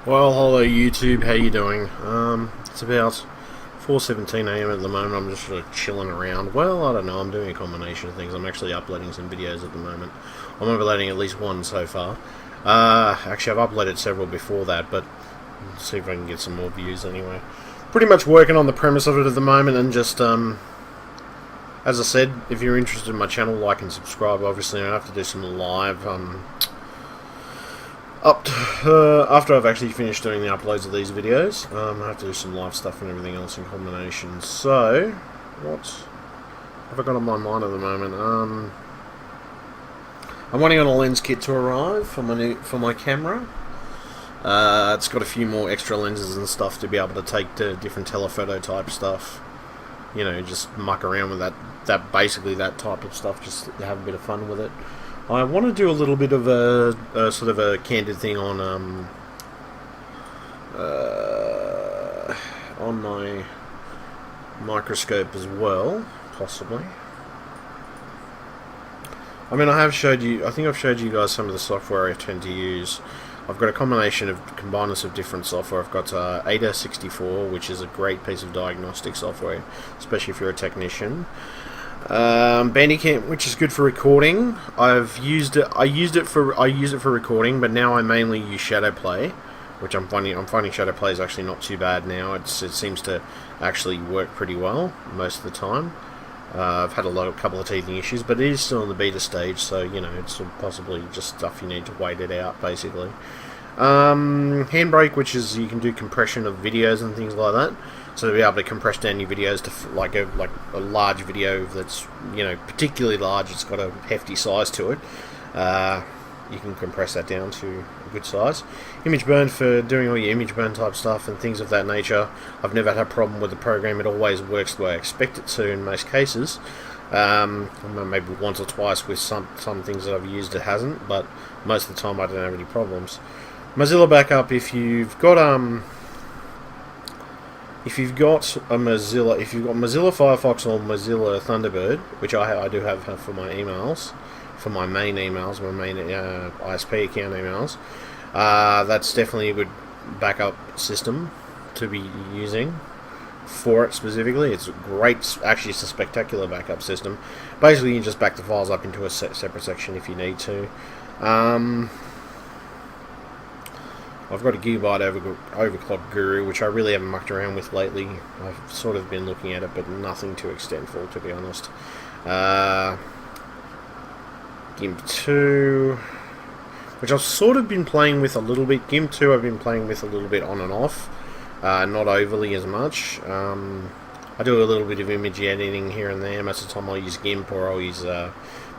Well, hello YouTube, how you doing? It's about 4:17 a.m. at the moment. I'm just sort of chilling around. Well, I don't know. I'm doing a combination of things. I'm actually uploading some videos at the moment. I'm uploading at least one so far. Actually, I've uploaded several before that, but let's see if I can get some more views anyway. Pretty much working on the premise of it at the moment, and just as I said, if you're interested in my channel, like and subscribe. Obviously, I have to do some live after I've actually finished doing the uploads of these videos. I have to do some live stuff and everything else in combination. So, what have I got on my mind at the moment? I'm waiting on a lens kit to arrive for my camera. It's got a few more extra lenses and stuff to be able to take to different telephoto type stuff. You know, just muck around with basically that type of stuff, just have a bit of fun with it. I want to do a little bit of a sort of a candid thing on my microscope as well, possibly. I mean, I think I've showed you guys some of the software I tend to use. I've got a combination of combiners of different software. I've got ADA64, which is a great piece of diagnostic software, especially if you're a technician. Bandicam, which is good for recording. I use it for recording, but now I mainly use Shadowplay, which I'm finding Shadowplay is actually not too bad now. It seems to actually work pretty well most of the time. I've had a couple of teething issues, but it is still in the beta stage, so you know it's possibly just stuff you need to wait it out, basically. Handbrake, which is you can do compression of videos and things like that. So to be able to compress down your videos to like a large video that's, you know, particularly large, it's got a hefty size to it. You can compress that down to a good size. Image burn for doing all your image burn type stuff and things of that nature. I've never had a problem with the program. It always works the way I expect it to in most cases. Maybe once or twice with some things that I've used it hasn't, but most of the time I don't have any problems. Mozilla Backup, if you've got Mozilla Firefox or Mozilla Thunderbird, which I do have for my emails, for my main emails, my main ISP account emails, that's definitely a good backup system to be using for it specifically. It's great. Actually, it's a spectacular backup system. Basically, you just back the files up into a separate section if you need to. I've got a Gigabyte Overclock Guru, which I really haven't mucked around with lately. I've sort of been looking at it, but nothing too extentful, to be honest. GIMP 2, which I've sort of been playing with a little bit. GIMP 2 I've been playing with a little bit on and off, not overly as much. I do a little bit of image editing here and there. Most of the time I'll use GIMP or I'll use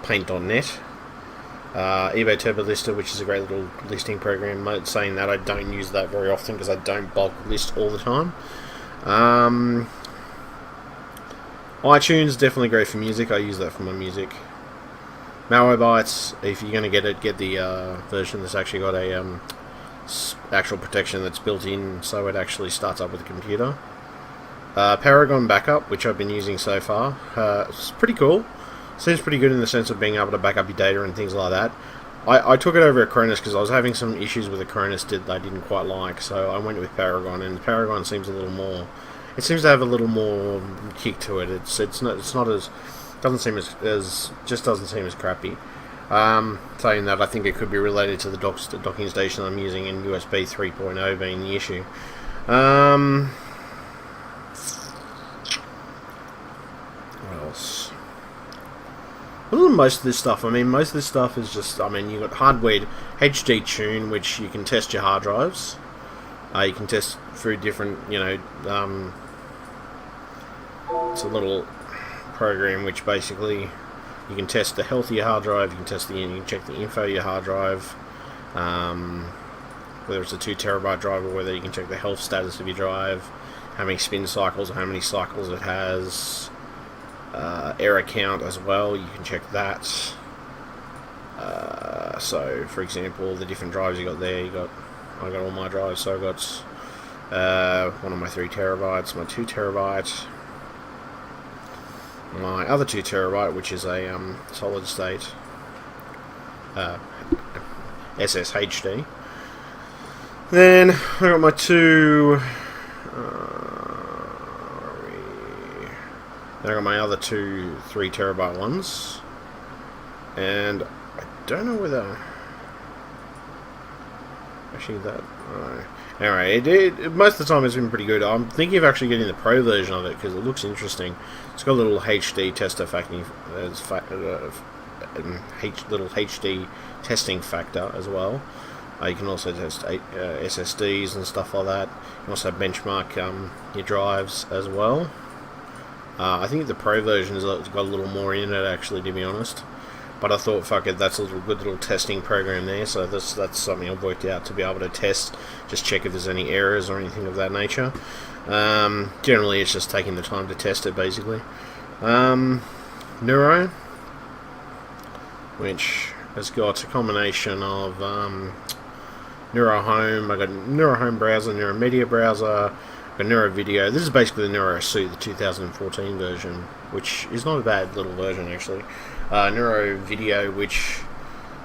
Paint.net. eBay Turbo Lister, which is a great little listing program. Saying that, I don't use that very often because I don't bulk list all the time. iTunes, definitely great for music. I use that for my music. Malwarebytes, if you're going to get it, get the version that's actually got a actual protection that's built in, so it actually starts up with the computer. Paragon Backup, which I've been using so far, it's pretty cool. Seems pretty good in the sense of being able to back up your data and things like that. I took it over Acronis because I was having some issues with Acronis that I didn't quite like, so I went with Paragon, and Paragon seems a little more. It seems to have a little more kick to it. It's not as doesn't seem as crappy. Saying that, I think it could be related to the docking station I'm using in USB 3.0 being the issue. What else? Other than most of this stuff, I mean, most of this stuff is just, I mean, you've got hardware HD Tune, which you can test your hard drives. You can test through different, you know, it's a little program which basically you can test the health of your hard drive, you can check the info of your hard drive, whether it's a 2 terabyte drive or whether you can check the health status of your drive, how many spin cycles or how many cycles it has. Error count as well, you can check that. So for example, the different drives you got there, I got all my drives, so I got one of my 3 terabytes, my 2 terabyte, my other 2 terabyte, which is a solid state SSHD. Then I got my two. Then I got my other two 3TB ones, and I don't know whether actually that. Anyway, most of the time it's been pretty good. I'm thinking of actually getting the Pro version of it because it looks interesting. It's got a little HD tester factor, little HD testing factor as well. You can also test SSDs and stuff like that. You can also benchmark your drives as well. I think the Pro version has got a little more in it, actually, to be honest. But I thought, fuck it, that's a good little testing program there. So that's something I've worked out to be able to test, just check if there's any errors or anything of that nature. Generally, it's just taking the time to test it, basically. Neuro, which has got a combination of Neuro Home. I got Neuro Home browser, Neuro Media browser, got Neuro Video. This is basically the Neuro Suite, the 2014 version, which is not a bad little version actually. Neuro Video, which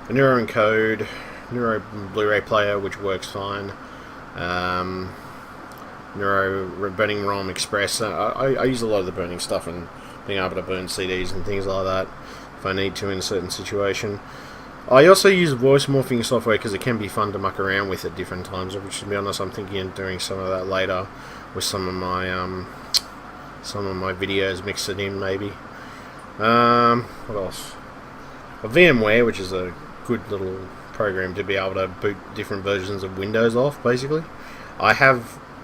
a Neuro Encode, Neuro Blu-ray player, which works fine. Neuro Burning ROM Express. I use a lot of the burning stuff and being able to burn CDs and things like that if I need to in a certain situation. I also use voice morphing software because it can be fun to muck around with at different times, which, to be honest, I'm thinking of doing some of that later with some of my videos, mix it in maybe. What else? VMware, which is a good little program to be able to boot different versions of Windows off, basically. I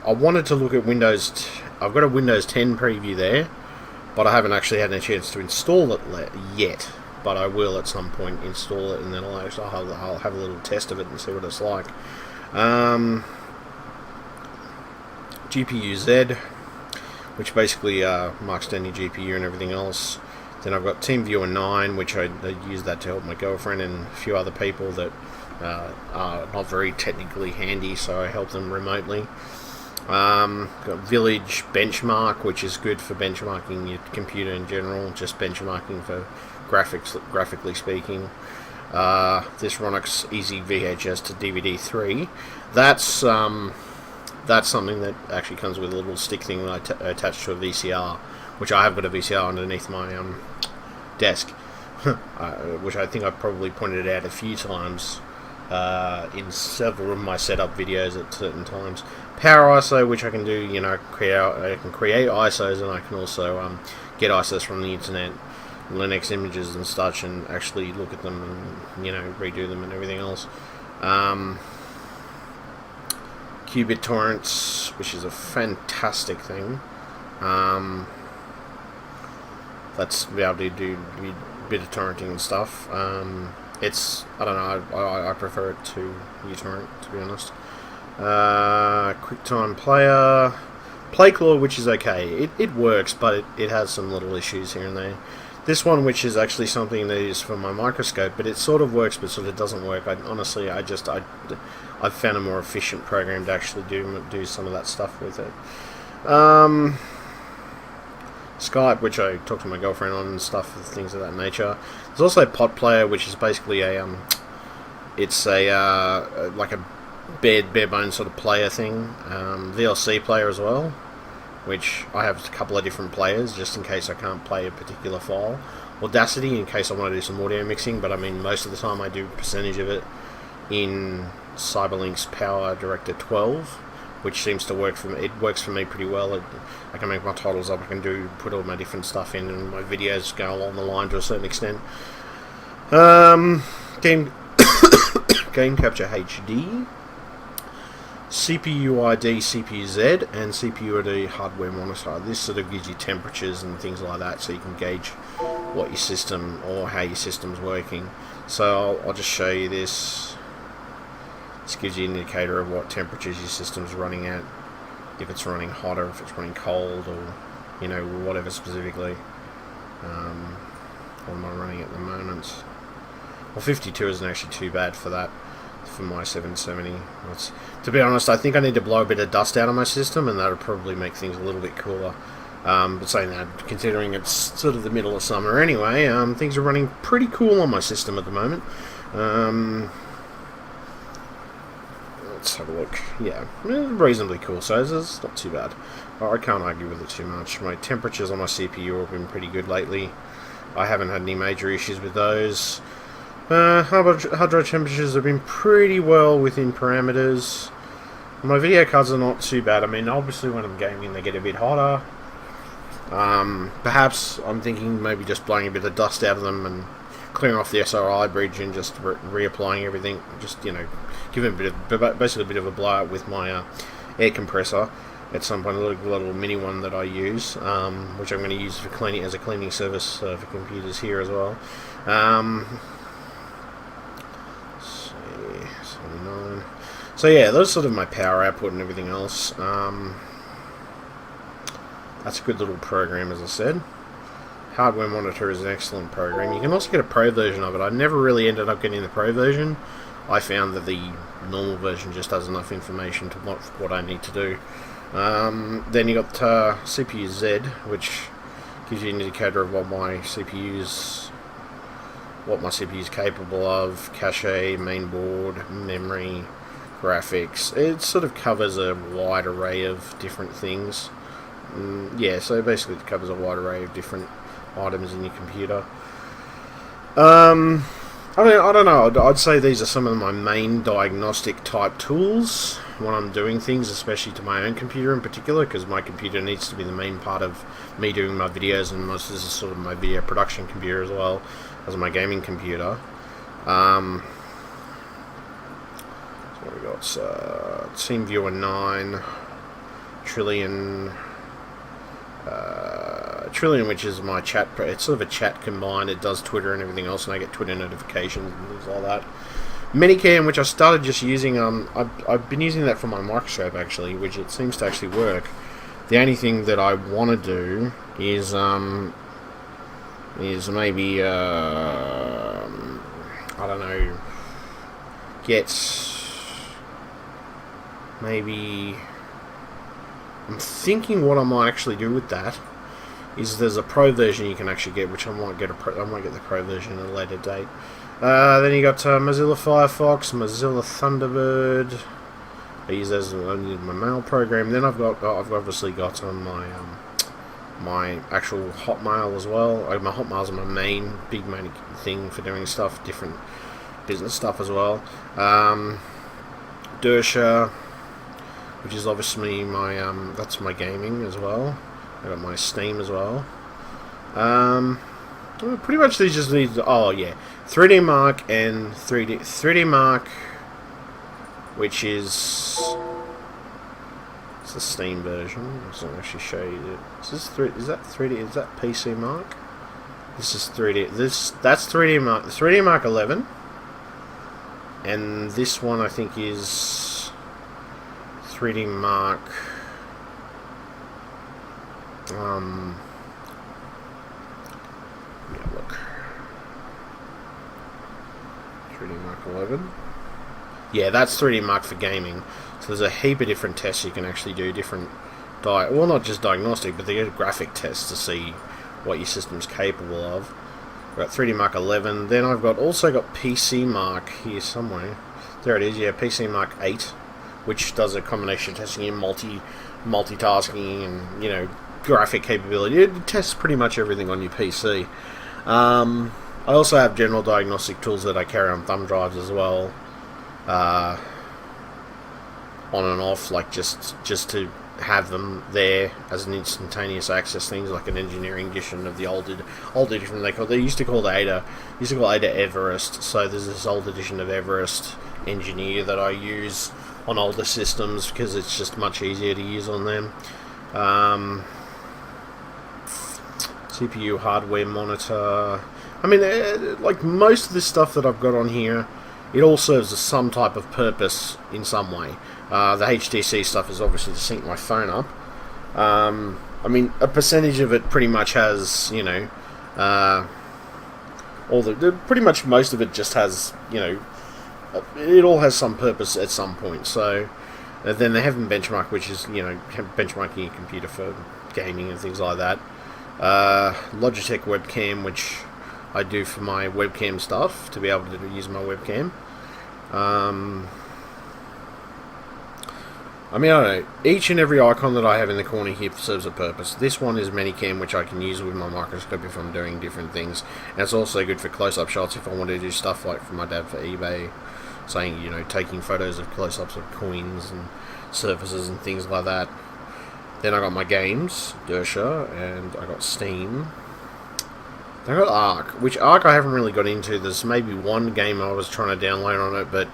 wanted to look at Windows. I've got a Windows 10 preview there, but I haven't actually had a chance to install it yet. But I will at some point install it, and then I'll have a little test of it and see what it's like. GPU-Z, which basically marks down your GPU and everything else. Then I've got TeamViewer 9, which I use that to help my girlfriend and a few other people that are not very technically handy, so I help them remotely. Got Village Benchmark, which is good for benchmarking your computer in general, just benchmarking for graphically speaking. This Ronix Easy VHS to DVD 3. That's something that actually comes with a little stick thing that I attach to a VCR, which I have got a VCR underneath my desk, which I think I've probably pointed out a few times in several of my setup videos at certain times. Power ISO, which I can do, I can create ISOs, and I can also get ISOs from the internet, Linux images and such, and actually look at them and redo them and everything else. Qubit torrents, which is a fantastic thing. That's to be able to do a bit of torrenting and stuff. I don't know, I prefer it to uTorrent, to be honest. QuickTime Player, PlayClaw, which is okay. It works, but it has some little issues here and there. This one, which is actually something that is for my microscope, but it sort of works, but sort of doesn't work. I've found a more efficient program to actually do some of that stuff with it. Skype, which I talk to my girlfriend on and stuff, things of that nature. There's also Pot Player, which is basically it's like a bare bones sort of player thing. VLC player as well, which I have a couple of different players just in case I can't play a particular file. Audacity, in case I want to do some audio mixing, but I mean most of the time I do a percentage of it in Cyberlink's Power Director 12, which seems to work for me. It works for me pretty well. I can make my titles up, I can put all my different stuff in, and my videos go along the line to a certain extent. Game Capture HD, CPU ID, CPU-Z, and CPU ID hardware monitor. This sort of gives you temperatures and things like that, so you can gauge what your system or how your system's working. So I'll just show you this. This gives you an indicator of what temperatures your system's running at, if it's running hot or if it's running cold, or whatever specifically. What am I running at the moment? Well, 52 isn't actually too bad for that, for my 770. To be honest, I think I need to blow a bit of dust out of my system, and that would probably make things a little bit cooler. But saying that, considering it's sort of the middle of summer anyway, things are running pretty cool on my system at the moment. let's have a look. Yeah, reasonably cool sizes, not too bad. I can't argue with it too much. My temperatures on my CPU have been pretty good lately. I haven't had any major issues with those. Hard drive temperatures have been pretty well within parameters. My video cards are not too bad. I mean, obviously when I'm gaming they get a bit hotter. Perhaps I'm thinking maybe just blowing a bit of dust out of them and clearing off the SRI bridge and just reapplying everything. Just, you know, giving basically a bit of a blowout with my air compressor at some point, a little mini one that I use, which I'm going to use for cleaning as a cleaning service for computers here as well. See, 79. So yeah, those sort of my power output and everything else. That's a good little program, as I said. Hardware Monitor is an excellent program. You can also get a Pro version of it. I never really ended up getting the Pro version. I found that the normal version just has enough information to what I need to do. Then you got CPU Z, which gives you an indicator of what my CPU is capable of: cache, mainboard, memory, graphics. It sort of covers a wide array of different things. Yeah, so basically it covers a wide array of different items in your computer. I don't know. I'd say these are some of my main diagnostic type tools when I'm doing things, especially to my own computer in particular, because my computer needs to be the main part of me doing my videos, and most of this is sort of my video production computer as well as my gaming computer. So we got TeamViewer 9, Trillion, which is my chat. It's sort of a chat combined. It does Twitter and everything else, and I get Twitter notifications and things like that. Minicam, which I started just using. I've been using that for my microscope actually, which it seems to actually work. The only thing that I want to do is maybe I don't know, I'm thinking what I might actually do with that is there's a Pro version you can actually get, which I might get the Pro version at a later date. Then you got Mozilla Firefox, Mozilla Thunderbird. I use those in my mail program. Then I've obviously got on my actual Hotmail as well. My Hotmail's my main thing for doing stuff, different business stuff as well. Dersha, which is obviously my that's my gaming as well. I got my Steam as well. Pretty much these just need. Oh yeah, 3D Mark and 3D Mark, which is it's the Steam version. It doesn't actually show you. Is that 3D? Is that PC Mark? This is 3D. That's 3D Mark. 3D Mark 11, and this one I think is 3D Mark. Yeah, look. 3D Mark 11. Yeah, that's 3D Mark for gaming. So there's a heap of different tests you can actually do, well, not just diagnostic, but they get graphic tests to see what your system's capable of. We've got 3D Mark 11. Then I've also got PC Mark here somewhere. There it is. Yeah, PC Mark 8, which does a combination of testing in multitasking and, you know, graphic capability. It tests pretty much everything on your PC. I also have general diagnostic tools that I carry on thumb drives as well, on and off, like just to have them there as an instantaneous access. Things like an engineering edition of the older edition they used to call Ada Everest. So there's this old edition of Everest Engineer that I use on older systems because it's just much easier to use on them. CPU Hardware Monitor. I mean, like most of this stuff that I've got on here, it all serves as some type of purpose in some way. The HTC stuff is obviously to sync my phone up. I mean, a percentage of it pretty much has, you know, pretty much most of it just has, you know, it all has some purpose at some point. So then they have Benchmark, which is, you know, benchmarking your computer for gaming and things like that. Logitech webcam, which I do for my webcam stuff to be able to use my webcam. I mean, I don't know. Each and every icon that I have in the corner here serves a purpose. This one is Minicam, which I can use with my microscope if I'm doing different things. And it's also good for close-up shots if I want to do stuff like for my dad for eBay, saying, you know, taking photos of close-ups of coins and surfaces and things like that. Then I got my games, Dersha, and I got Steam. Then I got Arc, which Arc I haven't really got into. There's maybe one game I was trying to download on it, but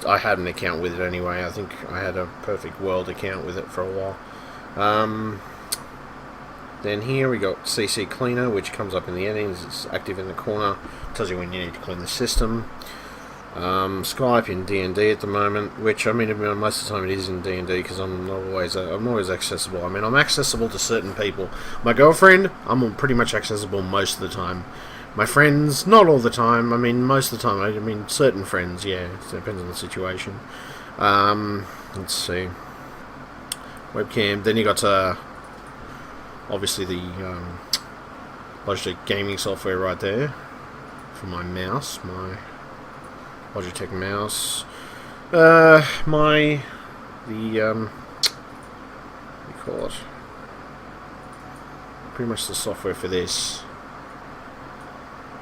I had an account with it anyway. I think I had a Perfect World account with it for a while. Then here we got CC Cleaner, which comes up in the endings. It's active in the corner. Tells you when you need to clean the system. Skype in D&D at the moment, which I mean most of the time it is in D&D because I'm always accessible. I mean, I'm accessible to certain people. My girlfriend, I'm pretty much accessible most of the time. My friends, not all the time. I mean, most of the time. I mean, certain friends, yeah. It depends on the situation. Let's see. Webcam. Then you got obviously the Logitech gaming software right there for my mouse, my Logitech mouse. What do you call it? Pretty much the software for this.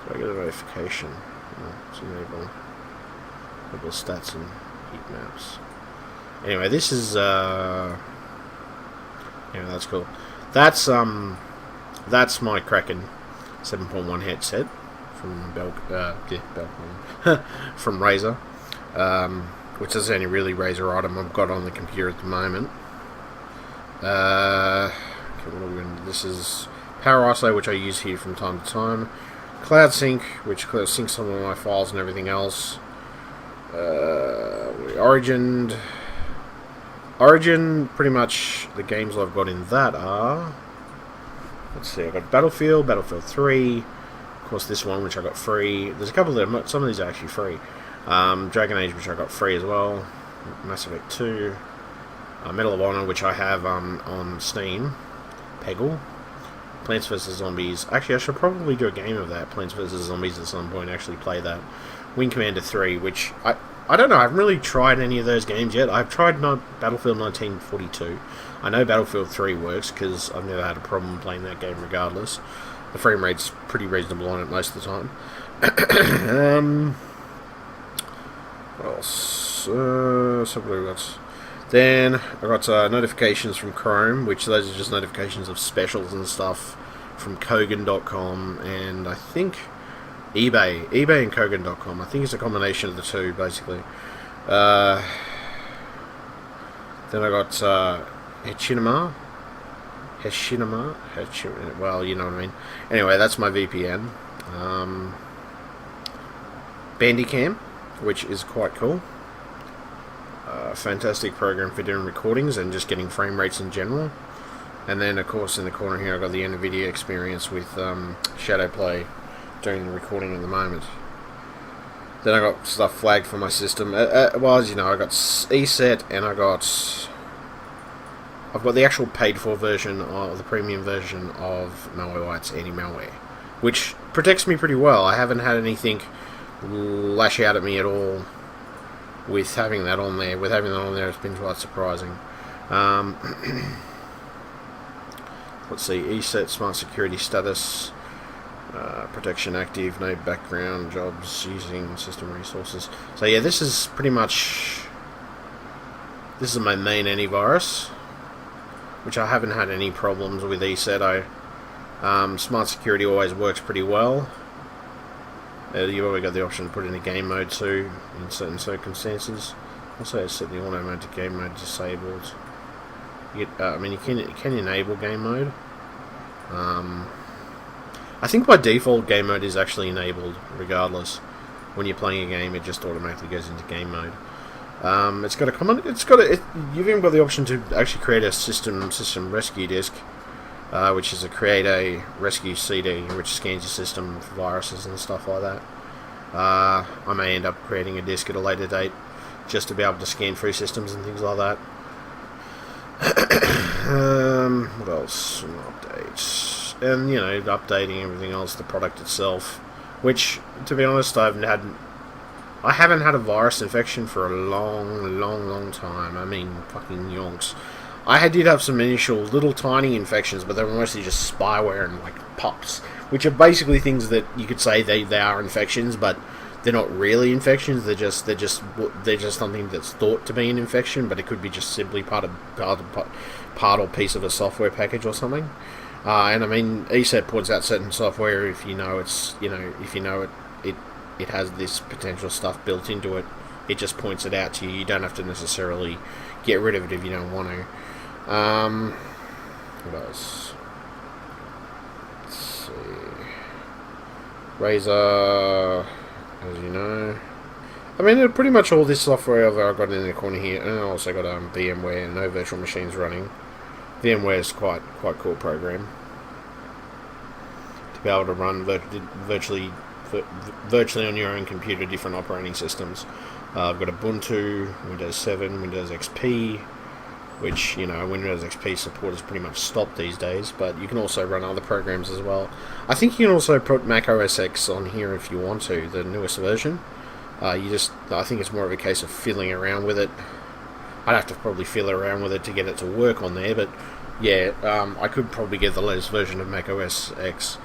I get a notification. Let's enable stats and heat maps. Anyway, this is yeah, that's cool. That's my Kraken 7.1 headset from from Razer, which is the only really Razer item I've got on the computer at the moment. Okay, this is Power ISO, which I use here from time to time. Cloud Sync, which syncs some of my files and everything else. Origin, pretty much the games I've got in that are... Let's see, I've got Battlefield 3, of course this one, which I got free. There's a couple of them, some of these are actually free. Dragon Age, which I got free as well. Mass Effect 2. Medal of Honor, which I have on Steam. Peggle. Plants vs. Zombies. Actually, I should probably do a game of that. Plants vs. Zombies at some point. Actually play that. Wing Commander 3, which I don't know. I haven't really tried any of those games yet. I've tried Battlefield 1942. I know Battlefield 3 works because I've never had a problem playing that game regardless. The frame rate's pretty reasonable on it most of the time. What else? Then I got notifications from Chrome, which those are just notifications of specials and stuff from Kogan.com and I think eBay and Kogan.com. I think it's a combination of the two, basically. Then I got Hechinama. Well, you know what I mean. Anyway, that's my VPN. Bandicam, which is quite cool. Fantastic program for doing recordings and just getting frame rates in general. And then, of course, in the corner here, I've got the NVIDIA experience with Shadowplay doing the recording at the moment. Then I got stuff flagged for my system. Well, as you know, I got ESET and I've got the actual paid-for version, or the premium version of Malwarebytes anti-malware, which protects me pretty well. I haven't had anything lash out at me at all with having that on there. With having that on there, it's been quite surprising. Let's see, ESET Smart Security Status, Protection Active, no background jobs using system resources. So yeah, this is my main antivirus, which I haven't had any problems with ESET. Smart Security always works pretty well. You've always got the option to put in a game mode too, in certain circumstances. Also set the auto mode to game mode disabled. You can enable game mode. I think by default game mode is actually enabled regardless. When you're playing a game, it just automatically goes into game mode. You've even got the option to actually create a system rescue disk, which is create a rescue CD, which scans your system for viruses and stuff like that. I may end up creating a disk at a later date just to be able to scan through systems and things like that. What else? Updates. And, updating everything else, the product itself. Which, to be honest, I haven't had I haven't had a virus infection for a long time. I mean, fucking yonks. Did have some initial little tiny infections, but they were mostly just spyware and like pups, which are basically things that you could say they are infections, but they're not really infections. They're just something that's thought to be an infection, but it could be just simply part or piece of a software package or something. And I mean, ESET puts out certain software if you know it has this potential stuff built into it. It just points it out to you. You don't have to necessarily get rid of it if you don't want to. What else? Let's see. Razer, as you know. I mean, pretty much all this software I've got in the corner here, and I also got VMware, no virtual machines running. VMware is quite cool program to be able to run virtually on your own computer different operating systems. I've got Ubuntu, Windows 7, Windows XP, which, Windows XP support is pretty much stopped these days, but you can also run other programs as well. I think you can also put Mac OS X on here if you want to, the newest version. I think it's more of a case of fiddling around with it. I'd have to probably feel around with it to get it to work on there, but yeah, I could probably get the latest version of Mac OS X,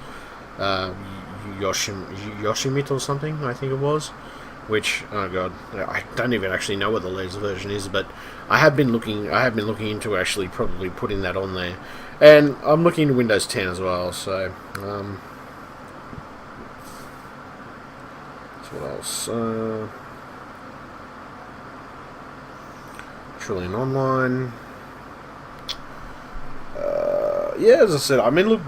Yosemite or something, I think it was. Which, oh god, I don't even actually know what the latest version is, but I have been looking into actually probably putting that on there, and I'm looking into Windows 10 as well. So, what else? Trillion Online. Yeah, as I said, I mean, look,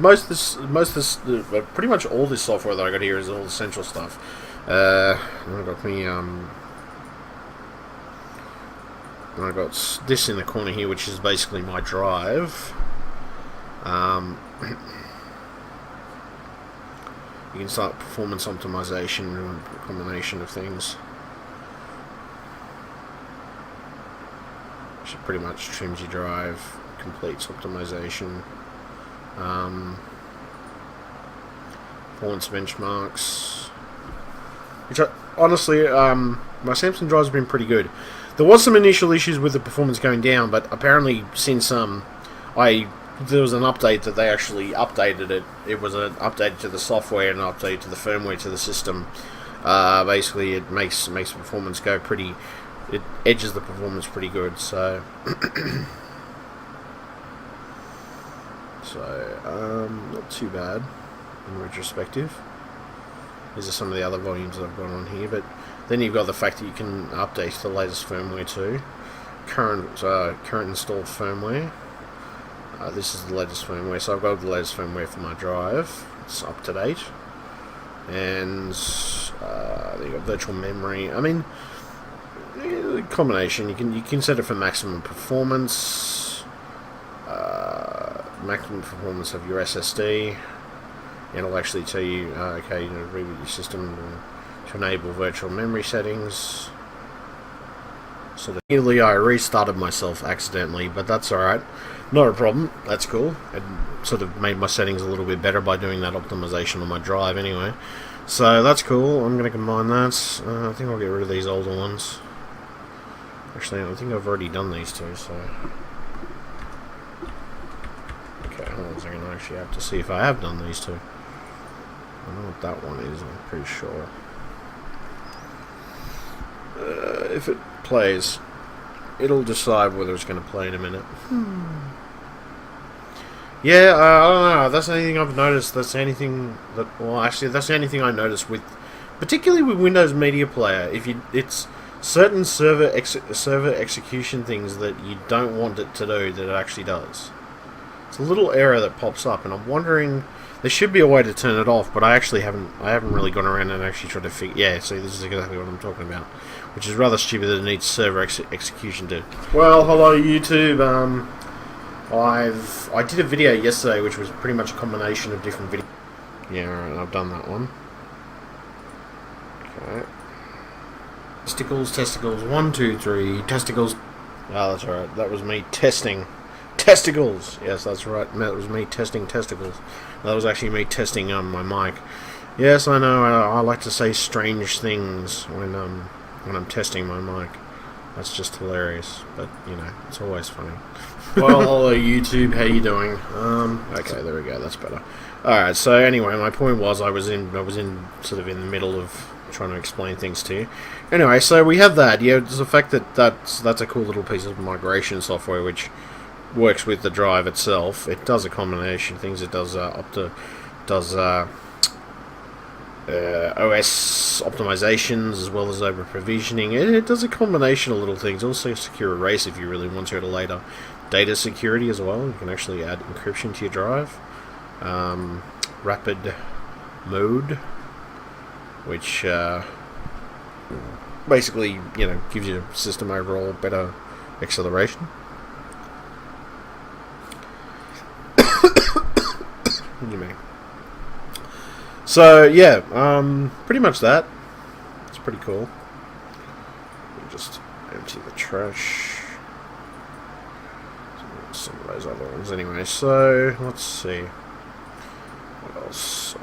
pretty much all this software that I got here is all essential stuff. I got me, I got this in the corner here, which is basically my drive. You can start performance optimization and a combination of things. Which pretty much trims your drive, completes optimization. Performance benchmarks. Which honestly, my Samsung drive's been pretty good. There was some initial issues with the performance going down, but apparently since there was an update that they actually updated it. It was an update to the software and an update to the firmware to the system. Basically, it makes the performance go pretty. It edges the performance pretty good. So, not too bad in retrospective. These are some of the other volumes that I've got on here, but then you've got the fact that you can update the latest firmware too. Current installed firmware. This is the latest firmware, so I've got the latest firmware for my drive. It's up to date, and then you've got virtual memory. I mean, the combination. You can set it for maximum performance, of your SSD. It'll actually tell you, reboot your system to enable virtual memory settings. So immediately I restarted myself accidentally, but that's alright. Not a problem, that's cool. It sort of made my settings a little bit better by doing that optimization on my drive anyway. So that's cool, I'm going to combine that. I think I'll get rid of these older ones. Actually, I think I've already done these two, so... Okay, hold on a second, I actually have to see if I have done these two. I know what that one is, I'm pretty sure. If it plays, it'll decide whether it's going to play in a minute. Yeah, I don't know. That's anything I've noticed. That's anything that. Well, actually, that's the only thing I noticed with, particularly with Windows Media Player. It's certain server execution things that you don't want it to do that it actually does. It's a little error that pops up, and I'm wondering. There should be a way to turn it off, but I haven't really gone around and actually tried to figure. Yeah, see, this is exactly what I'm talking about, which is rather stupid that it needs server execution to. Well, hello YouTube. I did a video yesterday, which was pretty much a combination of different videos. Yeah, alright, I've done that one. Okay. Testicles, 1, 2, 3, testicles. Oh, that's alright. That was me testing. Testicles! Yes, that's right. That was me testing testicles. That was actually me testing my mic. Yes, I know. I like to say strange things when when I'm testing my mic. That's just hilarious, but you know, it's always funny. Well, hello YouTube, how you doing? Okay, there we go. That's better. All right. So anyway, my point was I was in sort of in the middle of trying to explain things to you. Anyway, so we have that. Yeah, there's the fact that that's a cool little piece of migration software which works with the drive itself. It does a combination of things. It does OS optimizations as well as over provisioning. It does a combination of little things. Also secure erase if you really want to at a later. Data security as well. You can actually add encryption to your drive. Rapid mode, which basically, you know, gives your system overall better acceleration. What do you mean? So yeah, pretty much that. It's pretty cool. Let me just empty the trash. Some of those other ones anyway. So let's see. What else?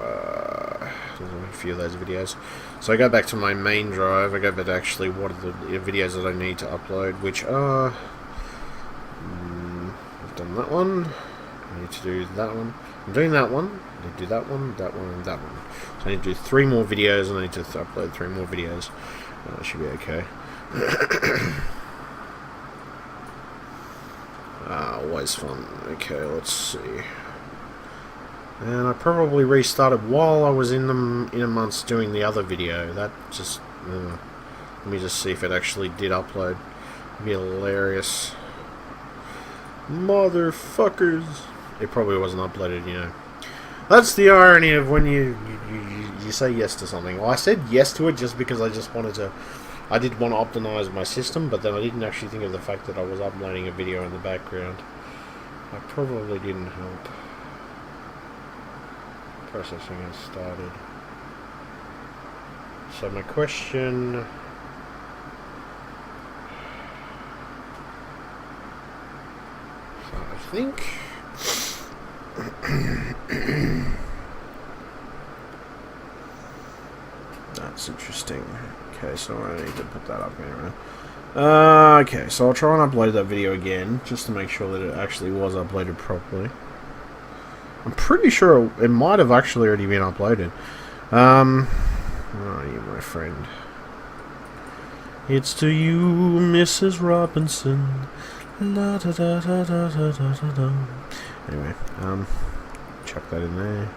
There's a few of those videos. So I go back to my main drive. I go back to actually what are the videos that I need to upload, which are I've done that one. I need to do that one. I'm doing that one. I need to do that one, that one, and that one. So I need to do 3 more videos, and I need to upload 3 more videos. That should be okay. Always fun. Okay, let's see. And I probably restarted while I was in amongst doing the other video. That just let me just see if it actually did upload. It'd be hilarious. Motherfuckers. It probably wasn't uploaded, you know. That's the irony of when you say yes to something. Well, I said yes to it just because I just wanted to. I did want to optimize my system, but then I didn't actually think of the fact that I was uploading a video in the background. I probably didn't help. Processing has started. So my question. So I think. That's interesting. Okay, so I need to put that up anyway. Okay, so I'll try and upload that video again, just to make sure that it actually was uploaded properly. I'm pretty sure it might have actually already been uploaded. Oh, you, my friend. It's to you, Mrs. Robinson. La da da da da da da da da. Anyway, chuck that in there.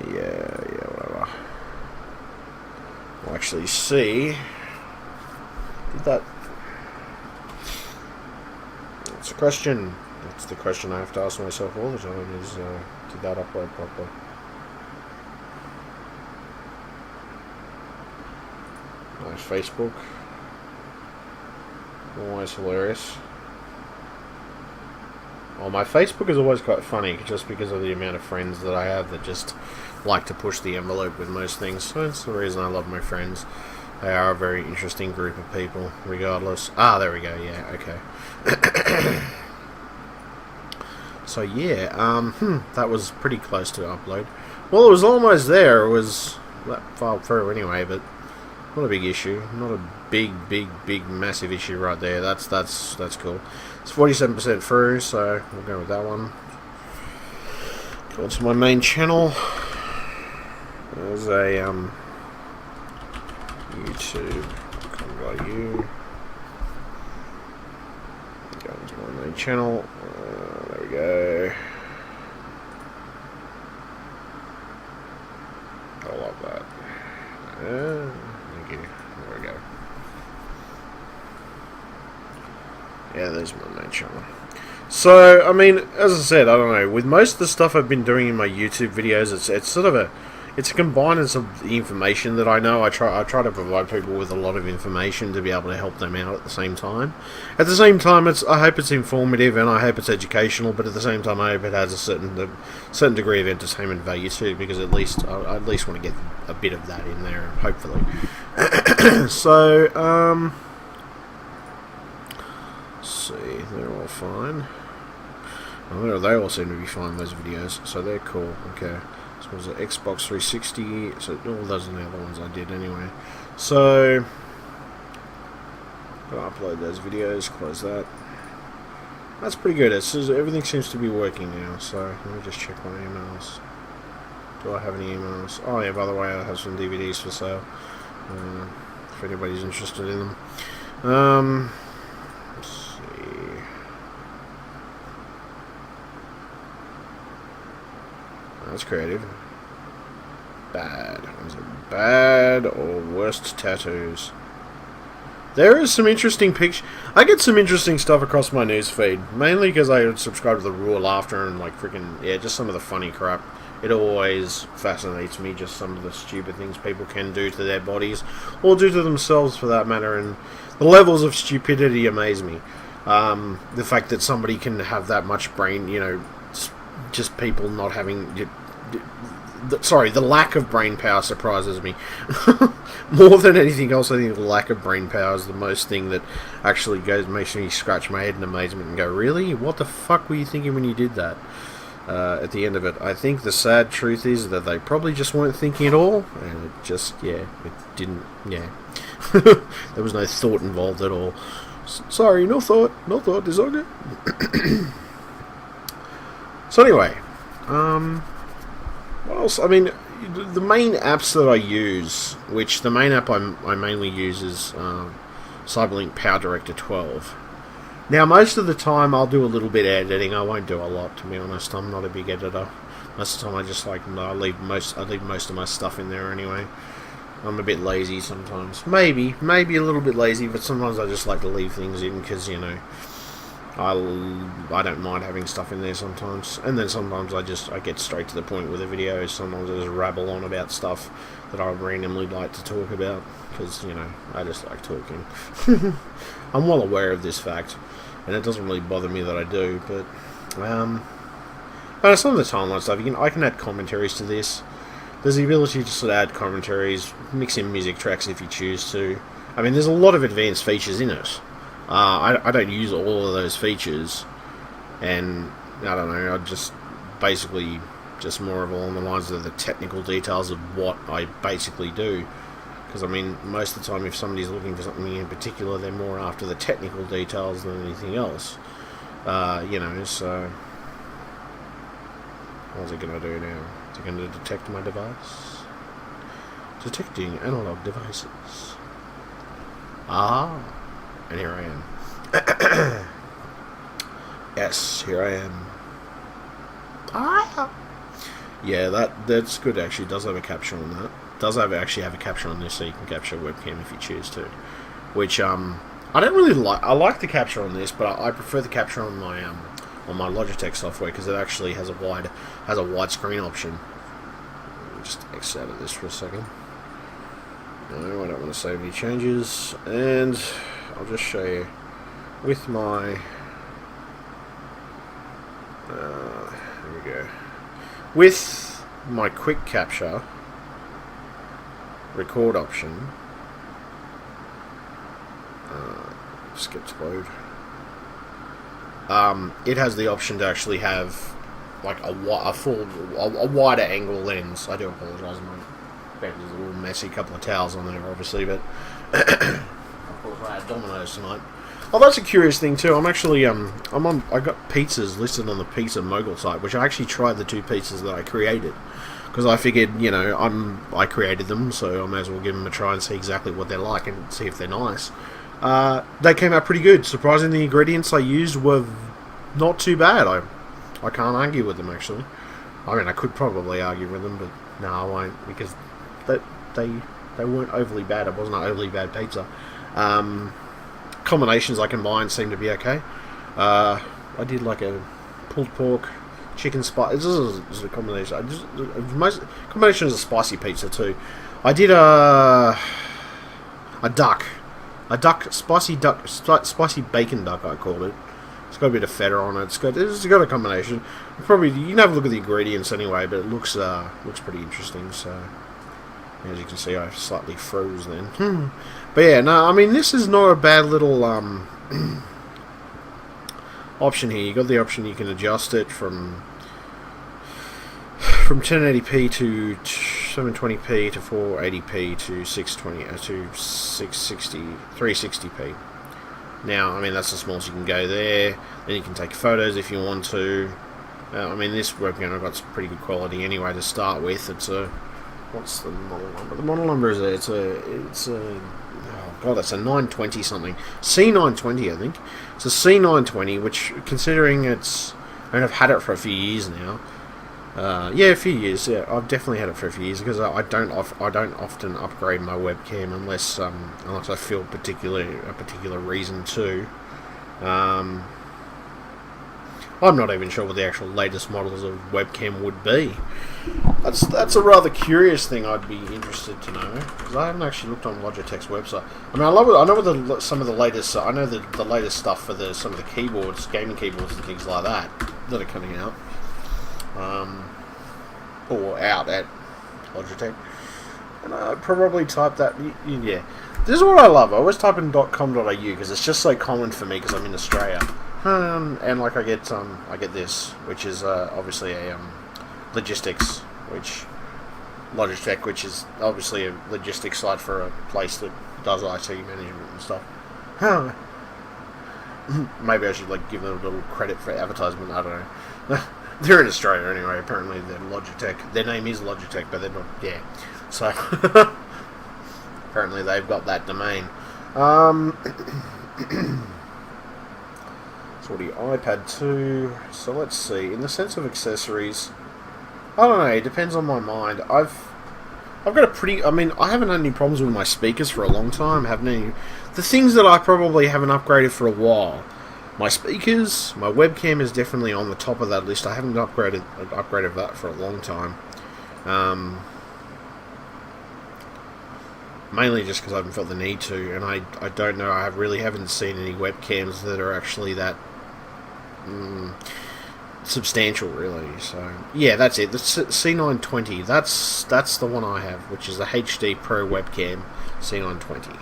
Yeah, whatever. We'll actually see. Did that? That's a question. That's the question I have to ask myself all the time: is did that upload properly? Nice Facebook. Always hilarious. Well, my Facebook is always quite funny, just because of the amount of friends that I have that just like to push the envelope with most things. So that's the reason I love my friends. They are a very interesting group of people, regardless. Ah, there we go. Yeah, okay. So yeah, that was pretty close to upload. Well, it was almost there. It was that file through anyway, but not a big issue. Not a big, massive issue right there. That's cool. It's 47% through, so we'll go with that one. Go to my main channel. There's a YouTube.com.au. Go into my main channel. There we go. I love that. Thank you. There we go. Yeah, there's my main channel. So, I mean, as I said, I don't know. With most of the stuff I've been doing in my YouTube videos, it's sort of it's a combinance of the information that I know. I try to provide people with a lot of information to be able to help them out at the same time. At the same time, I hope it's informative and I hope it's educational. But at the same time, I hope it has a certain degree of entertainment value too. Because I at least want to get a bit of that in there, hopefully. So, let's see, they're all fine. Oh, they all seem to be fine, those videos, so they're cool. Okay, so it was an Xbox 360, so all those are the other ones I did anyway. So, I'll upload those videos, close that. That's pretty good. Everything seems to be working now, so let me just check my emails. Do I have any emails? Oh yeah, by the way, I have some DVDs for sale. If anybody's interested in them. Let's see. That's creative. Bad. Was it bad or worst tattoos? There is some interesting pictures. I get some interesting stuff across my news feed, mainly because I subscribe to the Raw Laughter and like freaking just some of the funny crap. It always fascinates me, just some of the stupid things people can do to their bodies, or do to themselves for that matter, and the levels of stupidity amaze me. The fact that somebody can have that much brain, just people not having... Sorry, the lack of brain power surprises me. More than anything else, I think the lack of brain power is the most thing that actually makes me scratch my head in amazement and go, really? What the fuck were you thinking when you did that? At the end of it, I think the sad truth is that they probably just weren't thinking at all, and it just, it didn't, there was no thought involved at all. Sorry, no thought, is all good. So anyway, what else? I mean, the main apps that I use, which the main app I mainly use is Cyberlink PowerDirector 12. Now, most of the time I'll do a little bit of editing. I won't do a lot, to be honest. I'm not a big editor. Most of the time I just I leave most of my stuff in there anyway. I'm a bit lazy sometimes. Maybe a little bit lazy, but sometimes I just like to leave things in because, I don't mind having stuff in there sometimes, and then sometimes I get straight to the point with the videos. Sometimes I just rabble on about stuff that I randomly like to talk about because I just like talking. I'm well aware of this fact, and it doesn't really bother me that I do. But some of the timeline stuff, I can add commentaries to this. There's the ability to sort of add commentaries, mix in music tracks if you choose to. I mean, there's a lot of advanced features in it. I don't use all of those features, and I don't know, I just basically just more of along the lines of the technical details of what I basically do. Because, I mean, most of the time if somebody's looking for something in particular, they're more after the technical details than anything else. So... What's it going to do now? Is it going to detect my device? Detecting analog devices. Ah... And here I am. Yes, here I am. Ah. Yeah, that's good actually. It does have a capture on that. It does actually have a capture on this, so you can capture webcam if you choose to. Which I don't really like. I like the capture on this, but I prefer the capture on my Logitech software because it actually has a widescreen option. Let me just X out of this for a second. No, I don't want to save any changes, and I'll just show you with my here we go, with my quick capture record option. Skip to load. It has the option to actually have like a wider angle lens. I do apologise, my bed is a little messy. Couple of towels on there, obviously, but. Of course, I had Domino's tonight. Oh, that's a curious thing too. I'm actually I got pizzas listed on the Pizza Mogul site, which I actually tried the two pizzas that I created because I figured I created them, so I may as well give them a try and see exactly what they're like and see if they're nice. They came out pretty good. Surprisingly, the ingredients I used were not too bad. I can't argue with them actually. I mean, I could probably argue with them, but no, I won't because they weren't overly bad. It wasn't an overly bad pizza. Combinations I combined seem to be okay. I did like a pulled pork, chicken spice. This is a combination. Combination is a spicy pizza too. I did a spicy bacon duck. I called it. It's got a bit of feta on it. It's got a combination. Probably you can have a look at the ingredients anyway, but it looks pretty interesting. So. As you can see, I slightly froze then. But yeah, no, I mean, this is not a bad little option here. You got the option you can adjust it from 1080p to 720p to 480p to 620 to 660 360p. Now, I mean, that's the smallest you can go there. Then you can take photos if you want to. I mean, this webcam I've got some pretty good quality anyway to start with. It's a, what's the model number? The model number is it's a oh god, that's a 920 something. C920, I think. It's a C920, which, considering it's, I mean, I've had it for a few years now. Yeah, a few years. Yeah, I've definitely had it for a few years because I don't often upgrade my webcam unless I feel a particular reason to. I'm not even sure what the actual latest models of webcam would be. That's a rather curious thing I'd be interested to know, because I haven't actually looked on Logitech's website. I mean, I know some of the latest. I know the latest stuff for some of the keyboards, gaming keyboards and things like that are coming out. Or out at Logitech, and I probably type that. Yeah, this is what I love. I always type in .com.au because it's just so common for me because I'm in Australia, and like I get this, which is obviously a logistics, which Logitech, which is obviously a logistics site for a place that does IT management and stuff. Maybe I should give them a little credit for advertisement. I don't know. They're in Australia anyway. Apparently, they're Logitech. Their name is Logitech, but they're not. Yeah, so apparently they've got that domain. Sort of iPad 2. So let's see. In the sense of accessories, I don't know. It depends on my mind. I've got a pretty. I mean, I haven't had any problems with my speakers for a long time. The things that I probably haven't upgraded for a while. My speakers, my webcam is definitely on the top of that list. I haven't upgraded that for a long time. Mainly just because I haven't felt the need to, and I don't know. I really haven't seen any webcams that are actually that substantial, really. So yeah, that's it. The C920. That's the one I have, which is the HD Pro webcam C920.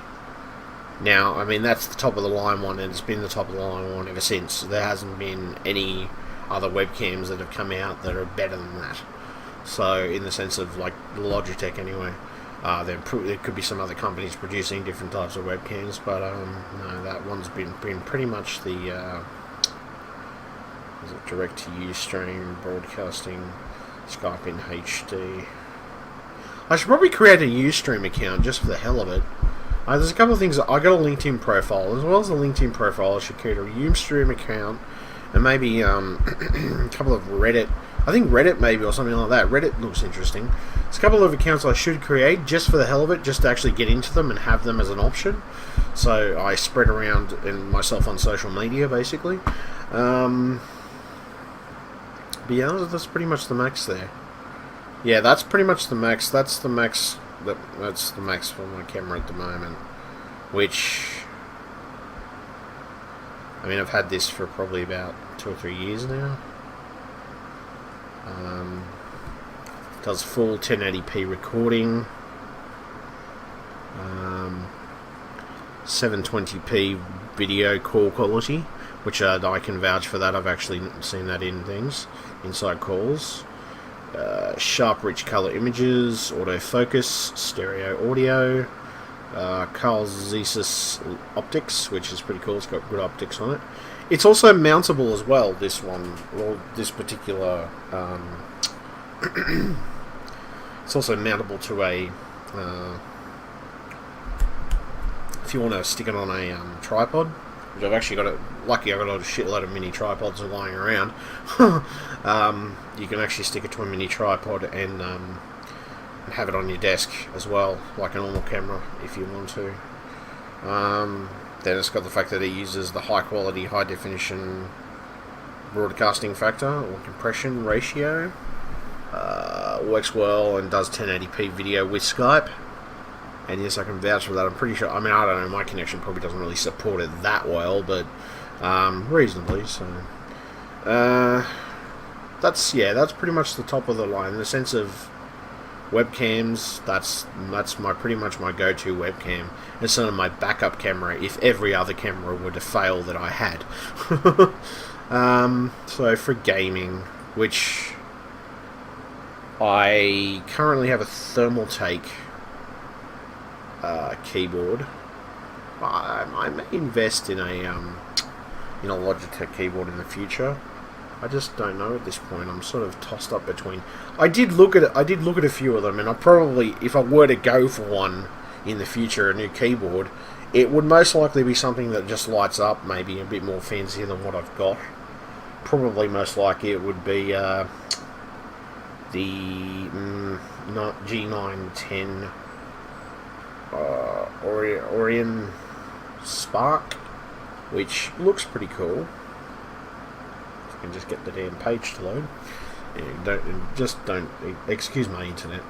Now, I mean, that's the top of the line one, and it's been the top of the line one ever since. There hasn't been any other webcams that have come out that are better than that. So, in the sense of, Logitech anyway. There could be some other companies producing different types of webcams, but, no, that one's been pretty much the, is it direct-to-Ustream, broadcasting, Skype in HD. I should probably create a Ustream account just for the hell of it. There's a couple of things. I got a LinkedIn profile. As well as a LinkedIn profile, I should create a Ustream account and maybe a couple of Reddit. I think Reddit maybe, or something like that. Reddit looks interesting. There's a couple of accounts I should create just for the hell of it, just to actually get into them and have them as an option. So I spread around myself on social media, basically. But yeah, that's pretty much the max there. Yeah, that's pretty much the max. That's the max for my camera at the moment. Which, I mean, I've had this for probably about 2 or 3 years now. Does full 1080p recording. 720p video call quality, which I can vouch for that. I've actually seen that inside calls. Sharp, rich color images, autofocus, stereo audio, Carl Zeiss optics, which is pretty cool. It's got good optics on it. It's also mountable as well, this one, or this particular, it's also mountable to a, if you want to stick it on a tripod, which I've actually got lucky I've got a shitload of mini tripods lying around. You can actually stick it to a mini tripod and have it on your desk as well, like a normal camera, if you want to. Then it's got the fact that it uses the high quality, high definition broadcasting factor or compression ratio. Works well and does 1080p video with Skype. And yes, I can vouch for that. I'm pretty sure. I mean, I don't know. My connection probably doesn't really support it that well, but reasonably. So that's pretty much the top of the line in the sense of webcams. That's pretty much my go-to webcam. It's sort of my backup camera if every other camera were to fail that I had. So for gaming, which I currently have a Thermaltake keyboard. I may invest in a Logitech keyboard in the future. I just don't know at this point. I'm sort of tossed up between. I did look at a few of them, and I probably, if I were to go for one in the future, a new keyboard, it would most likely be something that just lights up, maybe a bit more fancy than what I've got. Probably most likely it would be the G910 Orion Spark, which looks pretty cool. If I can just get the damn page to load. Don't excuse my internet.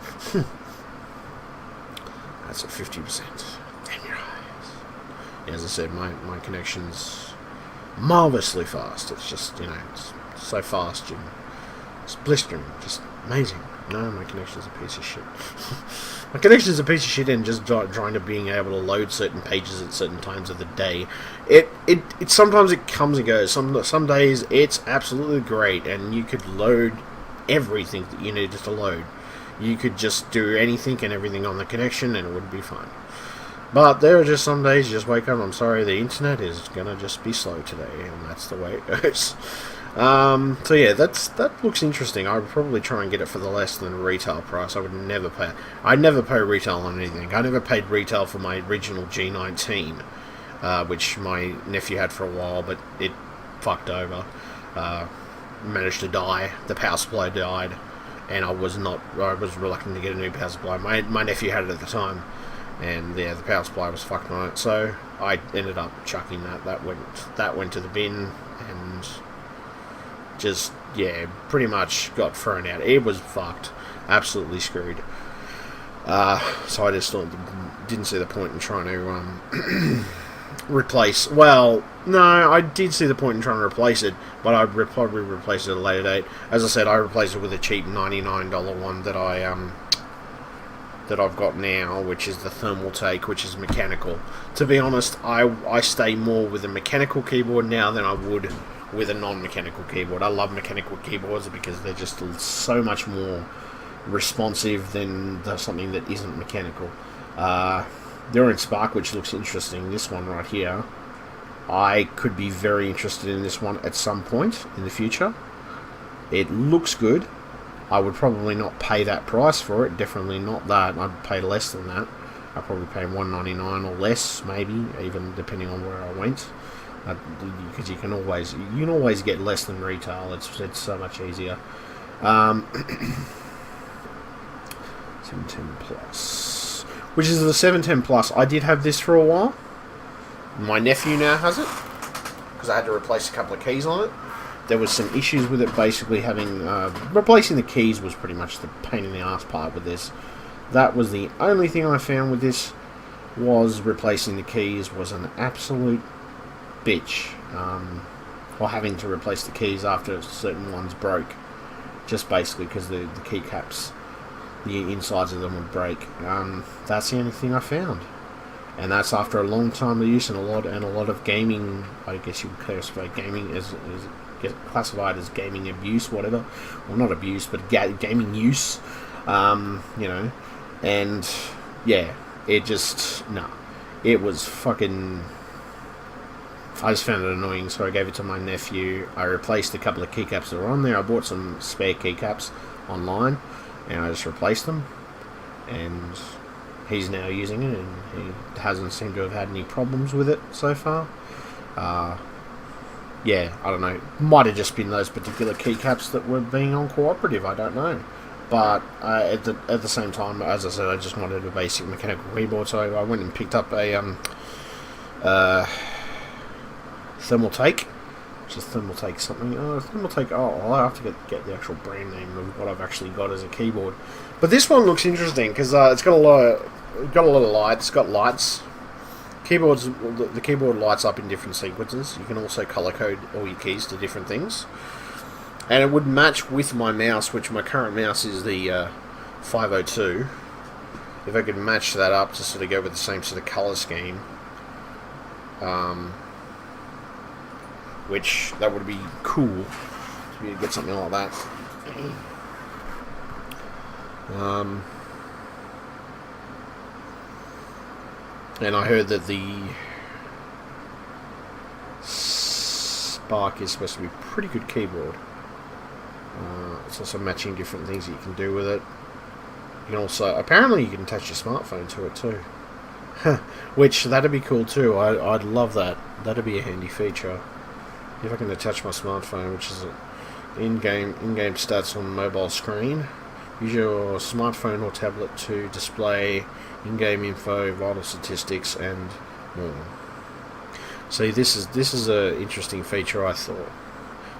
That's at 50%. Damn your eyes. As I said, my connection's marvelously fast. It's just, it's so fast and it's blistering, just amazing. No, my connection's a piece of shit. My connection's a piece of shit, and just trying to being able to load certain pages at certain times of the day. It sometimes it comes and goes. Some days it's absolutely great, and you could load everything that you needed to load. You could just do anything and everything on the connection, and it would be fine. But there are just some days you just wake up, I'm sorry, the internet is gonna just be slow today, and that's the way it goes. So yeah, that looks interesting. I would probably try and get it for the less than retail price. I'd never pay retail on anything. I never paid retail for my original G19, which my nephew had for a while, but it fucked over. Managed to die. The power supply died, and I was reluctant to get a new power supply. My nephew had it at the time, and yeah, the power supply was fucked on it. So I ended up chucking that. That went to the bin, and just, yeah, pretty much got thrown out. It was fucked. Absolutely screwed. So I just didn't see the point in trying to replace. Well, no, I did see the point in trying to replace it, but I'd probably replace it at a later date. As I said, I replaced it with a cheap $99 one that I've got now, which is the Thermaltake, which is mechanical. To be honest, I stay more with a mechanical keyboard now than I would with a non-mechanical keyboard. I love mechanical keyboards because they're just so much more responsive than something that isn't mechanical. The Orion Spark, which looks interesting, this one right here, I could be very interested in this one at some point in the future. It looks good. I would probably not pay that price for it, definitely not that. I'd pay less than that. I'd probably pay $199 or less, maybe, even depending on where I went. Because you can always get less than retail. It's so much easier. 710 Plus, which is the 710 Plus. I did have this for a while. My nephew now has it because I had to replace a couple of keys on it. There was some issues with it. Basically, replacing the keys was pretty much the pain in the ass part with this. That was the only thing I found with this. Was replacing the keys was an absolute bitch, or having to replace the keys after certain ones broke, just basically because the keycaps, the insides of them would break. That's the only thing I found, and that's after a long time of use and a lot of gaming. I guess you would classify gaming as classified as gaming abuse, whatever. Well, not abuse, but gaming use. And yeah, it was fucking. I just found it annoying, so I gave it to my nephew. I replaced a couple of keycaps that were on there. I bought some spare keycaps online, and I just replaced them. And he's now using it, and he hasn't seemed to have had any problems with it so far. Yeah, I don't know. Might have just been those particular keycaps that were being uncooperative. I don't know. But at the same time, as I said, I just wanted a basic mechanical keyboard, so I went and picked up a Thermaltake, which is Thermaltake something. Thermaltake. I'll have to get the actual brand name of what I've actually got as a keyboard. But this one looks interesting because it's got a lot of lights. It's got lights. The keyboard lights up in different sequences. You can also color code all your keys to different things, and it would match with my mouse, which my current mouse is the 502. If I could match that up to sort of go with the same sort of color scheme. Which that would be cool to get something like that. And I heard that the Spark is supposed to be a pretty good keyboard. It's also matching different things that you can do with it. You can also, apparently you can attach your smartphone to it too. Which, that'd be cool too. I'd love that. That'd be a handy feature. If I can attach my smartphone, which is in-game stats on the mobile screen. Use your smartphone or tablet to display in-game info, vital statistics, and more. See, this is an interesting feature, I thought.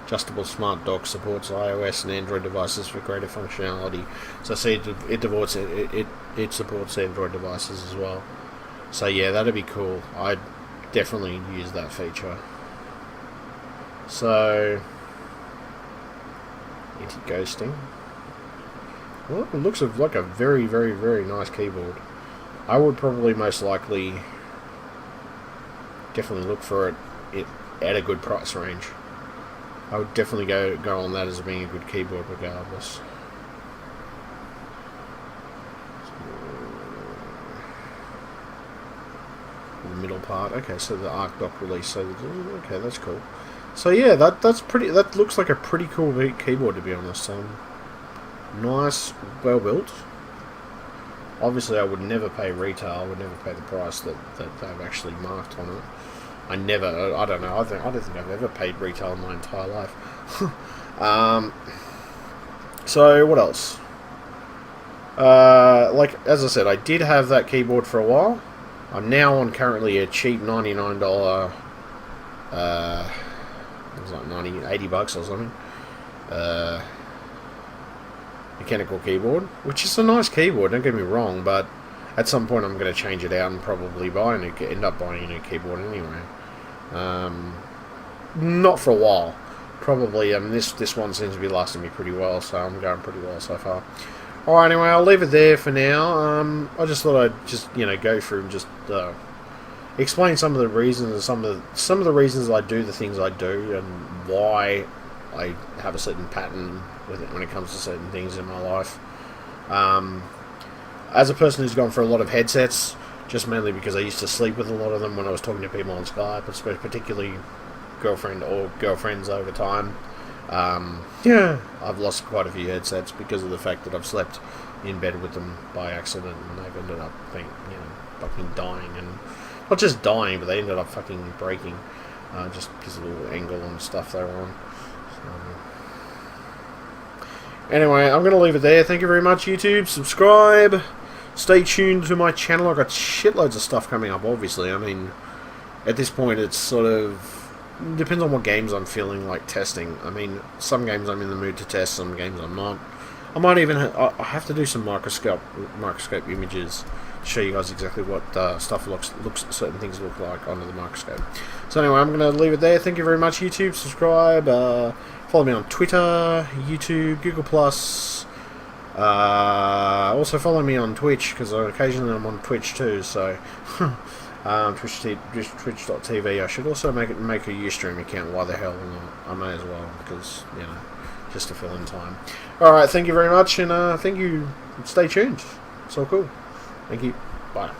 Adjustable Smart Dock supports iOS and Android devices for greater functionality. So see, it supports Android devices as well. So yeah, that'd be cool. I'd definitely use that feature. So, anti-ghosting. Well, it looks like a very, very, very nice keyboard. I would probably most likely definitely look for it at a good price range. I would definitely go on that as being a good keyboard regardless. The middle part. Okay, so the Arc Dock release. So okay, that's cool. So yeah, that's pretty. That looks like a pretty cool keyboard, to be honest. Nice, well built. Obviously, I would never pay retail. I would never pay the price that they've actually marked on it. I don't know. I don't think I've ever paid retail in my entire life. So what else? Like as I said, I did have that keyboard for a while. I'm now on currently a cheap $99. It was like $80 or something. Mechanical keyboard, which is a nice keyboard. Don't get me wrong, but at some point I'm going to change it out and probably end up buying a new keyboard anyway. Not for a while. Probably. This one seems to be lasting me pretty well, so I'm going pretty well so far. Alright, anyway, I'll leave it there for now. I just thought I'd just go through and just explain some of the reasons and some of the reasons I do the things I do and why I have a certain pattern with it when it comes to certain things in my life. As a person who's gone for a lot of headsets, just mainly because I used to sleep with a lot of them when I was talking to people on Skype, particularly girlfriend or girlfriends over time. Yeah, I've lost quite a few headsets because of the fact that I've slept in bed with them by accident and they've ended up being, fucking dying, and not just dying, but they ended up fucking breaking, just because of the angle and stuff they were on. Anyway, I'm going to leave it there. Thank you very much, YouTube. Subscribe. Stay tuned to my channel. I've got shitloads of stuff coming up, obviously. I mean, at this point, it's sort of... depends on what games I'm feeling like testing. I mean, some games I'm in the mood to test, some games I'm not. I might even... I have to do some microscope images to show you guys exactly what stuff certain things look like under the microscope. So anyway, I'm going to leave it there. Thank you very much, YouTube. Subscribe. Follow me on Twitter, YouTube, Google+. Also follow me on Twitch, because occasionally I'm on Twitch too, so... Twitch.tv. I should also make a Ustream account. Why the hell not? I may as well, because, just to fill in time. Alright, thank you very much, and thank you. Stay tuned. So cool. Thank you. Bye.